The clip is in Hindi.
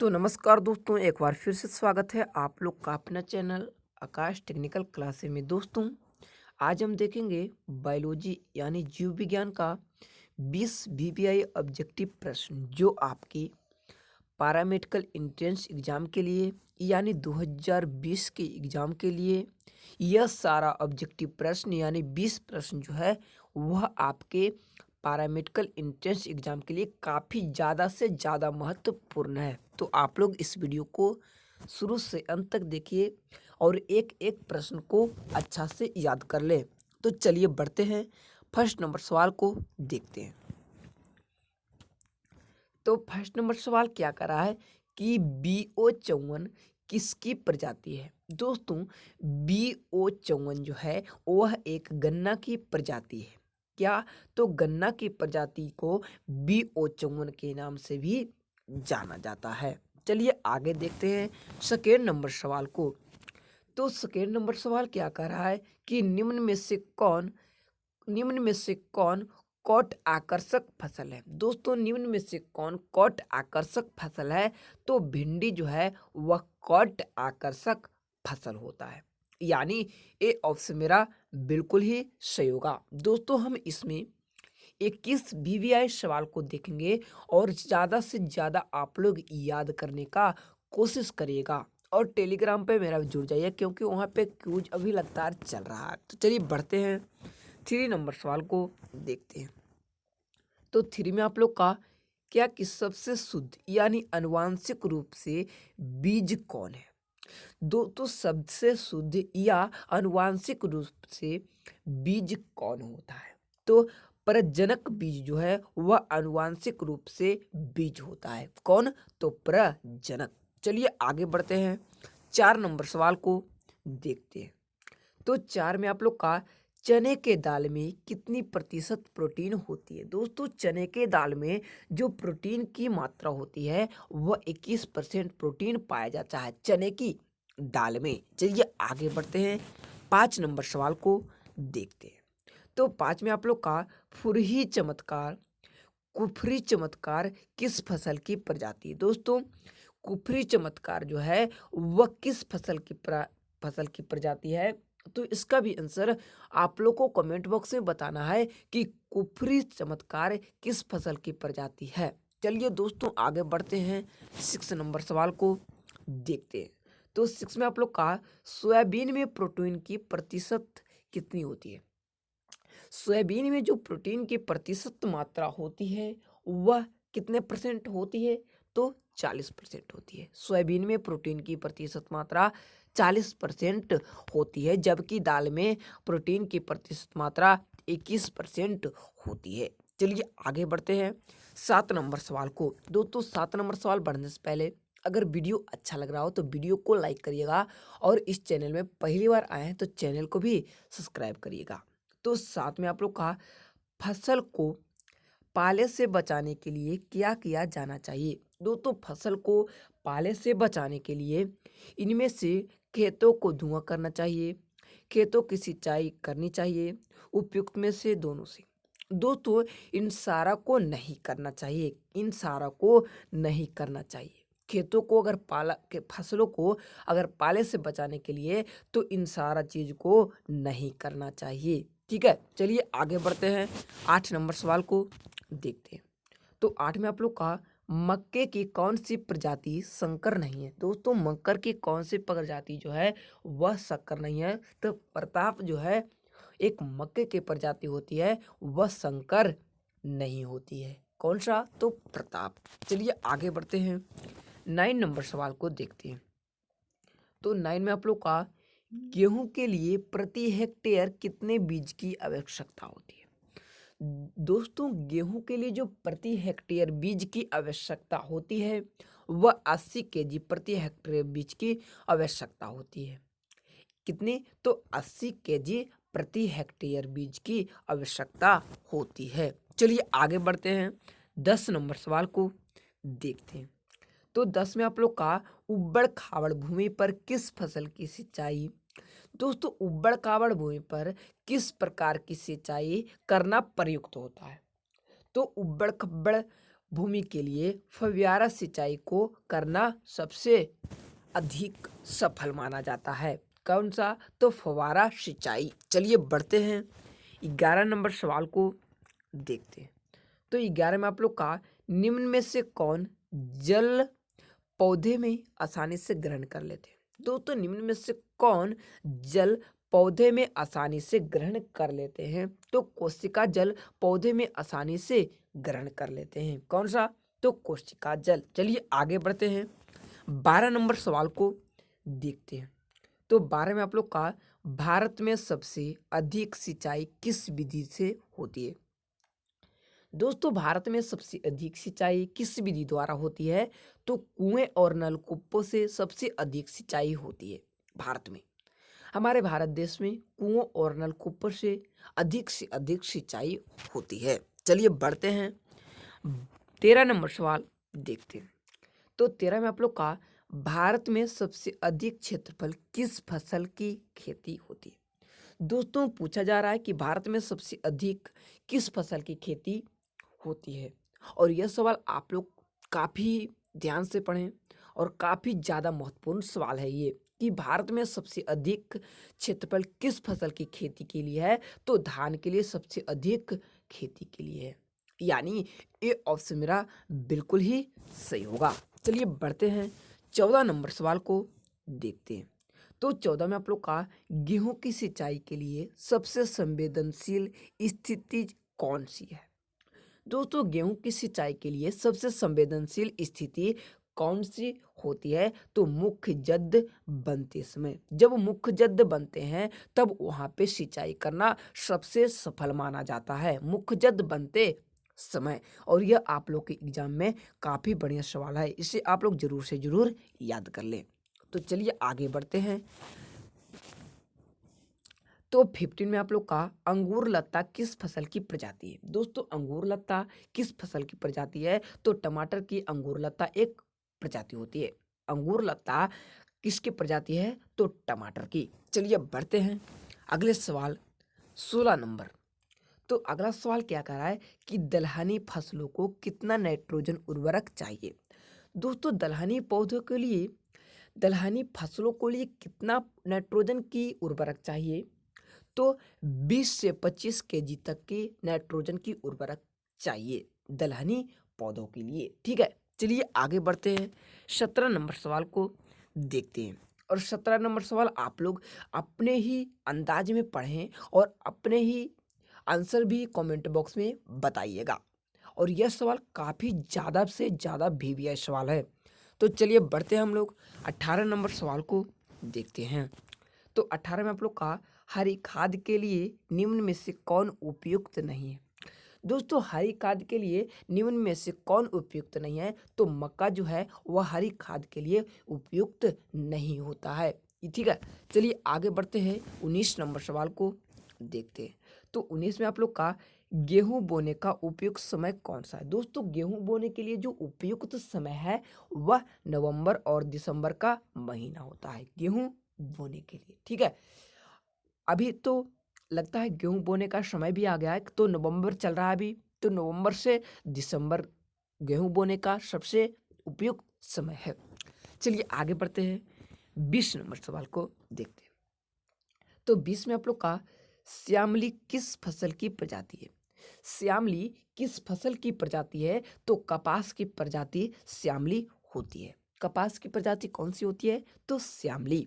तो नमस्कार दोस्तों, एक बार फिर से स्वागत है आप लोग का अपना चैनल आकाश टेक्निकल क्लासेस में। दोस्तों, आज हम देखेंगे बायोलॉजी यानी जीव विज्ञान का 20 वीवीआई ऑब्जेक्टिव प्रश्न जो आपकी पैरामेडिकल एंट्रेंस एग्जाम के लिए यानी 2020 के एग्जाम के लिए यह सारा ऑब्जेक्टिव प्रश्न यानी 20 प्रश्न जो है वह आपके पैरामेडिकल एंट्रेंस एग्जाम के लिए काफ़ी ज़्यादा से ज़्यादा महत्वपूर्ण है। तो आप लोग इस वीडियो को शुरू से अंत तक देखिए और एक एक प्रश्न को अच्छा से याद कर ले। तो चलिए बढ़ते हैं, फर्स्ट नंबर सवाल को देखते हैं। तो फर्स्ट नंबर सवाल क्या कर रहा है कि BO54 किसकी प्रजाति है। दोस्तों, BO54 जो है वह एक गन्ना की प्रजाति है। क्या? तो गन्ना की प्रजाति को BO54 के नाम से भी जाना जाता है। चलिए आगे देखते हैं सेकेंड नंबर सवाल को। तो सेकेंड नंबर सवाल क्या कह रहा है कि निम्न में से कौन कॉट आकर्षक फसल है। दोस्तों, निम्न में से कौन कॉट आकर्षक फसल है। तो भिंडी जो है वह कॉट आकर्षक फसल होता है, यानी ए ऑप्शन मेरा बिल्कुल ही सही होगा। दोस्तों, हम इसमें 21 वीवीआई सवाल को देखेंगे और ज़्यादा से ज़्यादा आप लोग याद करने का कोशिश करिएगा और टेलीग्राम पे मेरा जुड़ जाइए क्योंकि वहाँ पे क्यूज अभी लगातार चल रहा है। तो चलिए बढ़ते हैं, 3 नंबर सवाल को देखते हैं। तो 3 में आप लोग का क्या कि सबसे शुद्ध यानी आनुवांशिक रूप से बीज कौन है। दो तो सबसे शुद्ध या आनुवांशिक रूप से बीज कौन होता है। तो प्रजनक बीज जो है वह आनुवांशिक रूप से बीज होता है। कौन? तो प्रजनक। चलिए आगे बढ़ते हैं, 4 नंबर सवाल को देखते हैं। तो 4 में आप लोग का चने के दाल में कितनी प्रतिशत प्रोटीन होती है। दोस्तों, चने के दाल में जो प्रोटीन की मात्रा होती है वह 21% प्रोटीन पाया जाता है चने की दाल में। चलिए आगे बढ़ते हैं, 5 नंबर सवाल को देखते हैं। तो 5 में आप लोग का फुरही चमत्कार कुफरी चमत्कार किस फसल की प्रजाति है। दोस्तों, कुफरी चमत्कार जो है वह किस फसल की प्रजाति है। तो इसका भी आंसर आप लोग को कमेंट बॉक्स में बताना है कि कुफरी चमत्कार किस फसल की प्रजाति है। चलिए दोस्तों आगे बढ़ते हैं, 6 नंबर सवाल को देखते हैं। तो 6 में आप लोग का सोयाबीन में प्रोटीन की प्रतिशत कितनी होती है। सोयाबीन में जो प्रोटीन की प्रतिशत मात्रा होती है वह कितने परसेंट होती है। तो 40% होती है। सोयाबीन में प्रोटीन की प्रतिशत मात्रा 40% होती है, जबकि दाल में प्रोटीन की प्रतिशत मात्रा 21% होती है। चलिए आगे बढ़ते हैं 7 नंबर सवाल को। दोस्तों, 7 नंबर सवाल बढ़ने से पहले अगर वीडियो अच्छा लग रहा हो तो वीडियो को लाइक करिएगा और इस चैनल में पहली बार आए हैं तो चैनल को भी सब्सक्राइब करिएगा। तो साथ में आप लोग का फसल को पाले से बचाने के लिए क्या किया जाना चाहिए। दोस्तों, फसल को पाले से बचाने के लिए इनमें से खेतों को धुआं करना चाहिए, खेतों की सिंचाई करनी चाहिए, उपयुक्त में से दोनों से। दोस्तों, इन सारा को नहीं करना चाहिए, इन सारा को नहीं करना चाहिए। खेतों को अगर पाला के फसलों को अगर पाले से बचाने के लिए तो इन सारा चीज को नहीं करना चाहिए। ठीक है, चलिए आगे बढ़ते हैं, 8 नंबर सवाल को देखते हैं। तो 8 में आप लोग का मक्के की कौन सी प्रजाति संकर नहीं है। दोस्तों, मक्कर की कौन सी प्रजाति जो है वह संकर नहीं है। तो प्रताप जो है एक मक्के की प्रजाति होती है, वह संकर नहीं होती है। कौन सा? तो प्रताप। चलिए आगे बढ़ते हैं, 9 नंबर सवाल को देखते हैं। तो 9 में आप लोग का गेहूं के लिए प्रति हेक्टेयर कितने बीज की आवश्यकता होती है। दोस्तों, गेहूं के लिए जो प्रति हेक्टेयर बीज की आवश्यकता होती है वह 80 केजी प्रति हेक्टेयर बीज की आवश्यकता होती है। कितनी? तो 80 केजी प्रति हेक्टेयर बीज की आवश्यकता होती है। चलिए आगे बढ़ते हैं, 10 नंबर सवाल को देखते हैं। तो 10 में आप लोग का उबड़ खाबड़ भूमि पर किस फसल की सिंचाई। दोस्तों, उबड़ खाबड़ भूमि पर किस प्रकार की सिंचाई करना प्रयुक्त होता है। तो उबड़ खब्बड़ भूमि के लिए फव्वारा सिंचाई को करना सबसे अधिक सफल माना जाता है? कौन सा? तो फव्वारा सिंचाई। चलिए बढ़ते हैं 11 नंबर सवाल को देखते हैं। तो 11 में आप लोग का निम्न में से कौन जल पौधे में आसानी से ग्रहण कर लेते हैं? दोस्तों निम्न में से कौन जल पौधे में आसानी से ग्रहण कर लेते हैं? तो कोशिका जल पौधे में आसानी से ग्रहण कर लेते हैं। कौन सा? तो कोशिका जल। चलिए आगे बढ़ते हैं 12 नंबर सवाल को देखते हैं। तो 12 में आप लोग का भारत में सबसे अधिक सिंचाई किस विधि से होती है? दोस्तों भारत में सबसे अधिक सिंचाई किस विधि द्वारा होती है? तो कुएं और नलकूपों से सबसे अधिक सिंचाई होती है भारत में। हमारे भारत देश में कुओं और नलकूपों से अधिक सिंचाई होती है। चलिए बढ़ते हैं 13 नंबर सवाल देखते हैं। तो 13 में आप लोग का भारत में सबसे अधिक क्षेत्रफल किस फसल की खेती होती है? दोस्तों पूछा जा रहा है कि भारत में सबसे अधिक किस फसल की खेती होती है? और यह सवाल आप लोग काफ़ी ध्यान से पढ़ें और काफ़ी ज़्यादा महत्वपूर्ण सवाल है ये कि भारत में सबसे अधिक क्षेत्रफल किस फसल की खेती के लिए है? तो धान के लिए सबसे अधिक खेती के लिए है। यानी ये ऑप्शन मेरा बिल्कुल ही सही होगा। चलिए बढ़ते हैं 14 नंबर सवाल को देखते हैं। तो 14 में आप लोग का गेहूं की सिंचाई के लिए सबसे संवेदनशील स्थिति कौन सी है? दोस्तों गेहूं की सिंचाई के लिए सबसे संवेदनशील स्थिति कौन सी होती है? तो मुख्य जद्द बनते समय। जब मुख्य जद्द बनते हैं तब वहां पे सिंचाई करना सबसे सफल माना जाता है, मुख्य जद्द बनते समय। और यह आप लोग के एग्जाम में काफी बढ़िया सवाल है, इसे आप लोग जरूर से जरूर याद कर लें। तो चलिए आगे बढ़ते हैं। तो 15 में आप लोग का अंगूर लता किस फसल की प्रजाति है? दोस्तों अंगूर लता किस फसल की प्रजाति है? तो टमाटर की अंगूर लता एक प्रजाति होती है। अंगूर लता किसकी प्रजाति है? तो टमाटर की। चलिए बढ़ते हैं अगले सवाल 16 नंबर। तो अगला सवाल क्या कह रहा है कि दलहनी फसलों को कितना नाइट्रोजन उर्वरक चाहिए? दोस्तों दलहनी फसलों को लिए कितना नाइट्रोजन की उर्वरक चाहिए? तो 20 से 25 केजी तक की नाइट्रोजन की उर्वरक चाहिए दलहनी पौधों के लिए। ठीक है चलिए आगे बढ़ते हैं 17 नंबर सवाल को देखते हैं। और 17 नंबर सवाल आप लोग अपने ही अंदाज में पढ़ें और अपने ही आंसर भी कमेंट बॉक्स में बताइएगा। और यह सवाल काफ़ी ज़्यादा से ज़्यादा वीवीआई सवाल है। तो चलिए बढ़ते हैं हम लोग 18 नंबर सवाल को देखते हैं। तो 18 में आप लोग का हरी खाद के लिए निम्न में से कौन उपयुक्त नहीं है? दोस्तों हरी खाद के लिए निम्न में से कौन उपयुक्त नहीं है? तो मक्का जो है वह हरी खाद के लिए उपयुक्त नहीं होता है। ठीक है चलिए आगे बढ़ते हैं 19 नंबर सवाल को देखते हैं। तो 19 में आप लोग का गेहूं बोने का उपयुक्त समय कौन सा है? दोस्तों गेहूं बोने के लिए जो उपयुक्त समय है वह नवंबर और दिसंबर का महीना होता है गेहूं बोने के लिए। ठीक है अभी तो लगता है गेहूं बोने का समय भी आ गया है, तो नवंबर चल रहा है अभी, तो नवंबर से दिसंबर गेहूं बोने का सबसे उपयुक्त समय है। चलिए आगे बढ़ते हैं 20 नंबर सवाल को देखते हैं। तो 20 में आप लोग का श्यामली किस फसल की प्रजाति है? श्यामली किस फसल की प्रजाति है? तो कपास की प्रजाति श्यामली होती है। कपास की प्रजाति कौन सी होती है? तो श्यामली।